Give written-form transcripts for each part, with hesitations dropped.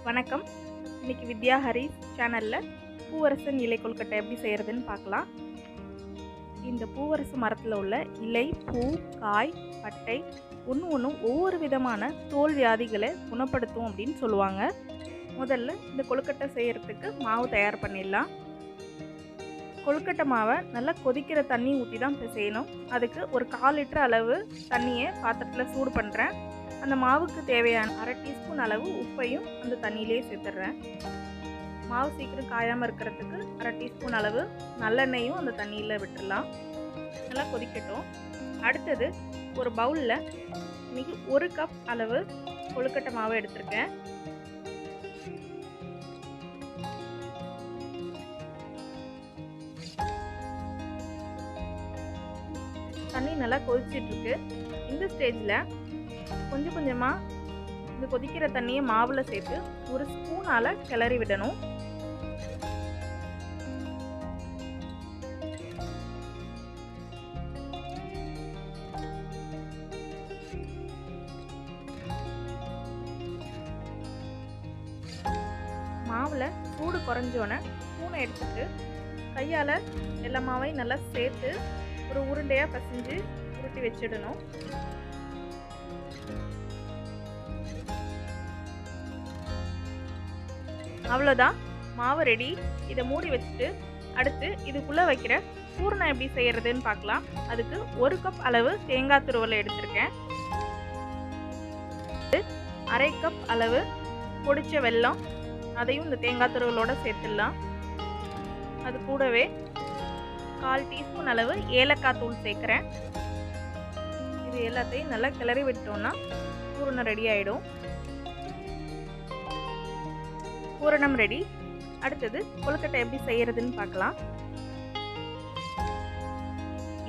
வணக்கம். இன்னைக்கு வித்யா ஹரிஸ் சேனலில் பூவரசன் இலை கொழுக்கட்டை எப்படி செய்கிறதுன்னு பார்க்கலாம். இந்த பூவரசு மரத்தில் உள்ள இலை, பூ, காய், பட்டை ஒன்றும் ஒவ்வொரு விதமான தோல் வியாதிகளை குணப்படுத்தும் அப்படின்னு சொல்லுவாங்க. முதல்ல இந்த கொழுக்கட்டை செய்கிறதுக்கு மாவு தயார் பண்ணிடலாம். கொழுக்கட்டை மாவை நல்லா கொதிக்கிற தண்ணி ஊற்றி தான் செய்யணும். அதுக்கு ஒரு 1/4 லிட்டர் அளவு தண்ணியை பாத்திரத்தில் சூடு பண்ணுறேன். அந்த மாவுக்கு தேவையான 1/2 டீஸ்பூன் அளவு உப்பையும் அந்த தண்ணியிலே சேர்த்துடுறேன். மாவு சீக்கிரம் காயாமல் இருக்கிறதுக்கு 1/2 டீஸ்பூன் அளவு நல்லெண்ணெயும் அந்த தண்ணியில் விட்டுடலாம். நல்லா கொதிக்கட்டும். அடுத்தது ஒரு பவுலில் இன்னைக்கு 1 கப் அளவு கொழுக்கட்டை மாவு எடுத்திருக்கேன். தண்ணி நல்லா கொதிச்சிட்ருக்கு. இந்த ஸ்டேஜில் கொஞ்சம் கொஞ்சமாக இந்த கொதிக்கிற தண்ணியை மாவில் சேர்த்து ஒரு ஸ்பூனால் கிளறி விடணும். மாவில் சூடு குறைஞ்சோன்னே ஸ்பூனை எடுத்துட்டு கையால் எல்லா மாவையும் நல்லா சேர்த்து ஒரு உருண்டையாக பிசைஞ்சு உருட்டி வச்சிடணும். அவ்வளோதான், மாவு ரெடி. இதை மூடி வச்சுட்டு அடுத்து இதுக்குள்ளே வைக்கிற பூரணம் எப்படி செய்கிறதுன்னு பார்க்கலாம். அதுக்கு 1 கப் அளவு தேங்காய் துருவலை எடுத்திருக்கேன். 1/2 கப் அளவு பொடிச்ச வெல்லம், அதையும் இந்த தேங்காய் துருவலோட சேர்த்துடலாம். அது கூடவே 1/4 டீஸ்பூன் அளவு ஏலக்காய் தூள் சேர்க்குறேன். இது எல்லாத்தையும் நல்லா கிளறி விட்டோம்னா பூரணம் ரெடி ஆகிடும். பூரணம் ரெடி. அடுத்தது கொழுக்கட்டை எப்படி செய்கிறதுன்னு பார்க்கலாம்.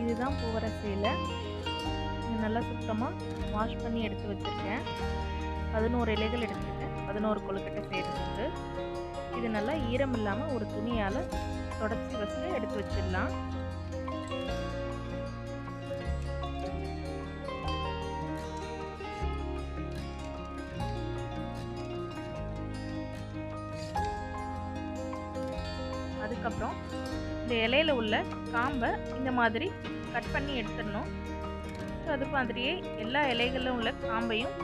இதுதான் பூவரச இலை. இது நல்லா சுத்தமாக வாஷ் பண்ணி எடுத்து வச்சுருக்கேன். 11 இலைகள் எடுத்துருக்கேன் 11 கொழுக்கட்டை செய்கிறதுக்கு. இது நல்லா ஈரம் இல்லாமல் ஒரு துணியால் தொடச்சி வச்சு எடுத்து வச்சிடலாம். அதுக்கப்புறம் இந்த இலையில உள்ள காம்பை இந்த மாதிரி கட் பண்ணி எடுத்துடணும். அது மாதிரியே எல்லா இலைகளிலும் உள்ள காம்பையும்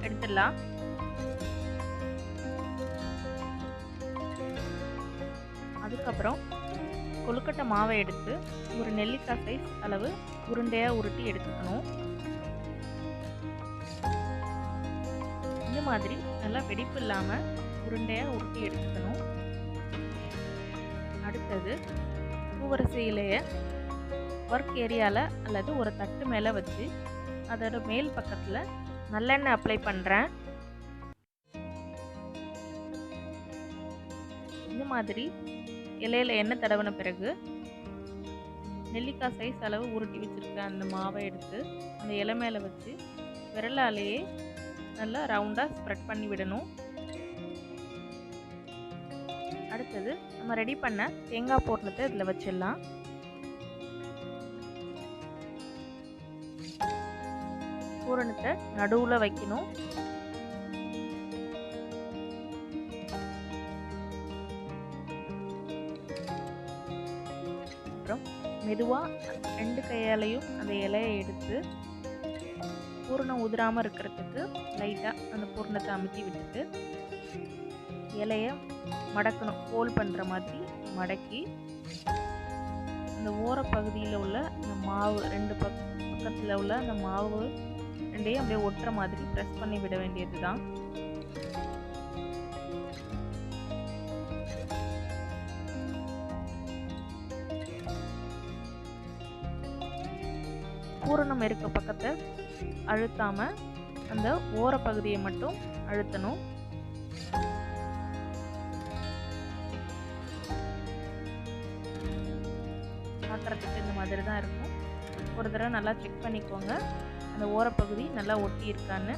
எடுத்துடலாம். அதுக்கப்புறம் கொழுக்கட்டை மாவை எடுத்து ஒரு நெல்லிக்காய் சைஸ் அளவு உருண்டையாக உருட்டி எடுத்துக்கணும். இந்த மாதிரி நல்லா வெடிப்பு இல்லாமல் உருண்டையாக உருட்டி எடுத்துக்கணும். அடுத்தது பூவரச இலையை ஒர்க் ஏரியாவில் அல்லது ஒரு தட்டு மேலே வச்சு அதோட மேல் பக்கத்தில் நல்லெண்ணெய் அப்ளை பண்ணுறேன். இந்த மாதிரி இலையில் எண்ணெய் தடவின பிறகு நெல்லிக்காய் சைஸ் அளவு உருட்டி வச்சுருக்க அந்த மாவை எடுத்து அந்த இலை மேலே வச்சு விரலாலேயே நல்லா ரவுண்டாக ஸ்ப்ரெட் பண்ணி விடணும். அடுத்தது நம்ம ரெடி பண்ண தேங்காய் பூரணத்தை இதில் வச்சிடலாம். பூரணத்தை நடுவில் வைக்கணும். அப்புறம் மெதுவாக 2 கையாலையும் அந்த இலையை எடுத்து பூரணம் உதிராமல் இருக்கிறதுக்கு லைட்டாக அந்த பூரணத்தை அமுத்தி விட்டுட்டு இலையை மடக்கணும். ஹோல் பண்ணுற மாதிரி மடக்கி அந்த ஓரப்பகுதியில் உள்ள அந்த மாவு 2 பக்கத்தில் உள்ள அந்த மாவு ரெண்டையும் அப்படியே ஒட்டுற மாதிரி ப்ரெஸ் பண்ணி விட வேண்டியது தான். பூரணம் இருக்க பக்கத்தை அழுத்தாமல் அந்த ஓரப்பகுதியை மட்டும் அழுத்தணும். பார்க்குறதுக்கு இந்த மாதிரி தான் இருக்கும். ஒரு தடவை நல்லா செக் பண்ணிக்கோங்க அந்த ஓரப்பகுதி நல்லா ஒட்டி இருக்கான்னு.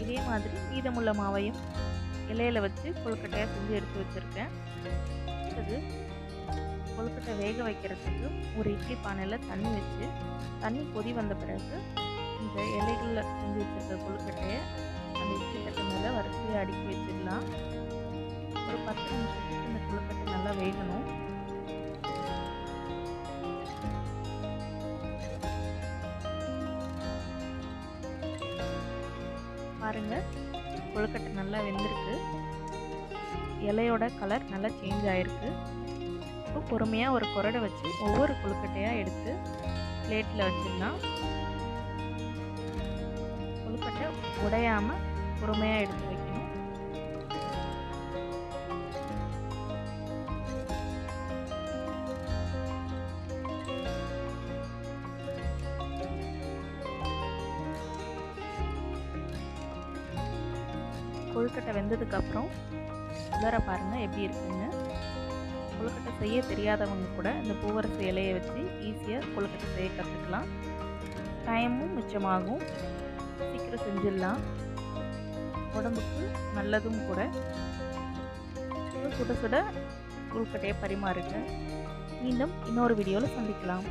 இதே மாதிரி மீதமுள்ள மாவையும் இலையில வச்சு கொழுக்கட்டையாக செஞ்சு எடுத்து வச்சுருக்கேன். அடுத்தது கொழுக்கட்டை வேக வைக்கிறதுக்கு ஒரு இட்லி பானையில் தண்ணி வச்சு தண்ணி கொதி வந்த பிறகு இந்த இலைகளில் செஞ்சு வச்சுருக்க கொழுக்கட்டையை அந்த இட்லி தட்டு மேலே வரிசையாக அடுக்கி வச்சிடலாம். 10 நிமிஷத்துக்கு இந்த கொழுக்கட்டை நல்லா வேகணும். பாருங்க, கொழுக்கட்டை நல்லா வெந்திருக்கு. இலையோட கலர் நல்லா சேஞ்ச் ஆயிருக்கு. இப்போ பொறுமையாக ஒரு குரடை வச்சு ஒவ்வொரு கொழுக்கட்டையாக எடுத்து பிளேட்டில் வச்சிடலாம். கொழுக்கட்டை உடையாமல் பொறுமையாக எடுத்து வைக்கணும். கொழுக்கட்டை வெந்ததுக்கப்புறம் உலர பாருங்கள் எப்படி இருக்குன்னு. கொழுக்கட்டை செய்ய தெரியாதவங்க கூட இந்த பூவரச இலையை வச்சு ஈஸியாக கொழுக்கட்டை செய்ய கற்றுக்கலாம். டைமும் மிச்சமாகும், சீக்கிரம் செஞ்சிடலாம், உடம்புக்கு நல்லதும் கூட. சுட சுட கொழுக்கட்டையை பரிமாறுங்க. மீண்டும் இன்னொரு வீடியோவில் சந்திக்கலாம்.